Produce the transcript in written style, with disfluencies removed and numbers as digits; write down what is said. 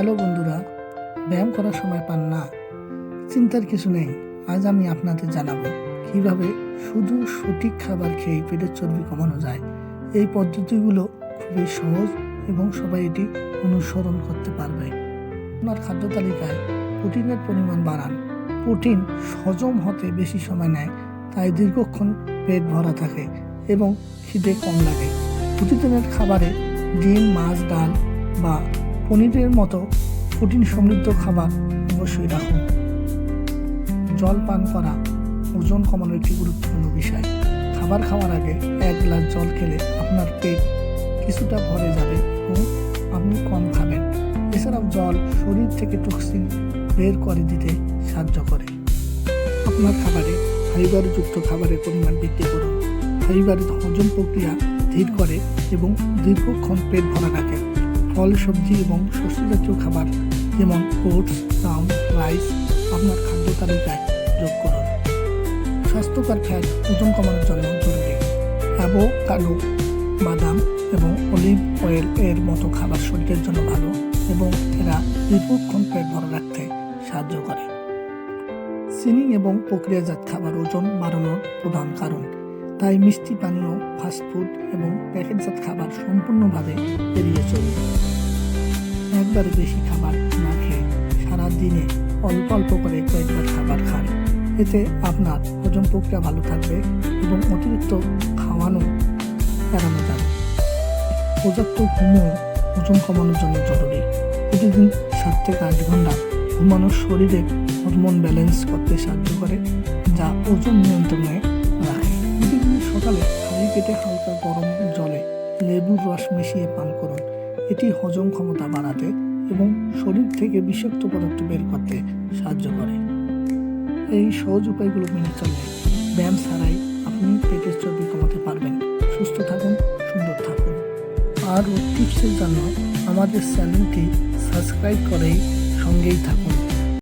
Hello বন্ধুরা, ব্যায়াম করার সময় পান না? চিন্তার কিছু নেই। আজ আমি আপনাদের জানাবো কিভাবে শুধু সঠিক খাবার খেয়ে পেটের চর্বি কমানো যায়। এই পদ্ধতিগুলো খুবই সহজ এবং সবাই এটি অনুসরণ করতে পারবে। আপনার খাদ্য তালিকায় প্রোটিনের পরিমাণ বাড়ান। প্রোটিন হজম হতে বেশি সময় নেয়, তাই দীর্ঘক্ষণ পেট ভরা থাকে এবং খিদে কম লাগে। প্রতিদিনের খাবারে ডিম, মাছ, ডাল বা পনিরের মতো প্রোটিন সমৃদ্ধ খাবার অবশ্যই রাখুন। জল পান করা ওজন কমানোর একটি গুরুত্বপূর্ণ বিষয়। খাবার খাওয়ার আগে 1 গ্লাস জল খেলে আপনার পেট কিছুটা ভরে যাবে এবং আপনি কম খাবেন। এছাড়াও জল শরীর থেকে টক্সিন বের করে দিতে সাহায্য করে। আপনার খাবারে ফাইবারযুক্ত খাবারের পরিমাণ বৃদ্ধি করুন। ফাইবার হজম প্রক্রিয়া ধীর করে এবং দীর্ঘক্ষণ পেট ভরা রাখে। ফল, সবজি এবং শস্য জাতীয় খাবার যেমন ওটস, গ্রাম, রাইস আপনার খাদ্য তালিকায় যোগ করুন। স্বাস্থ্যকর ফ্যাট ওজন কমানোর জন্য জরুরি। অ্যাভোকাডো, বাদাম এবং অলিভ অয়েল এর মতো খাবার শরীরের জন্য ভালো এবং এরা দীর্ঘক্ষণ পেট ভরা রাখতে সাহায্য করে। চিনি এবং প্রক্রিয়াজাত খাবার ওজন বাড়ানোর প্রধান কারণ, তাই মিষ্টি পানীয়, ফাস্টফুড এবং প্যাকেটজাত খাবার সম্পূর্ণভাবে এড়িয়ে চলুন। একবারে বেশি খাবার না খেয়ে সারা দিনে অল্প অল্প করে কয়েকবার খাবার খান। এতে আপনার হজম প্রক্রিয়া ভালো থাকবে এবং অতিরিক্ত খাওয়ানো এড়ানো যাবে। পর্যাপ্ত ঘুমও ওজন কমানোর জন্য জরুরি। প্রতিদিন 7 থেকে 8 ঘন্টা ঘুমানো শরীরের হরমোন ব্যালেন্স করতে সাহায্য করে, যা ওজন নিয়ন্ত্রণে রাখে। প্রতিদিন সকালে খালি পেটে হালকা গরম জলে লেবুর রস মিশিয়ে পান করুন। এটি হজম ক্ষমতা বাড়াতে এবং শরীর থেকে বিষাক্ত পদার্থ বের করতে সাহায্য করে। এই সহজ উপায়গুলো মেনে চললে ব্যায়াম ছাড়াই আপনি পেটের চর্বি কমাতে পারবেন। সুস্থ থাকুন, সুন্দর থাকুন। আর টিপসের জন্য আমাদের চ্যানেলটি সাবস্ক্রাইব করেই সঙ্গেই থাকুন।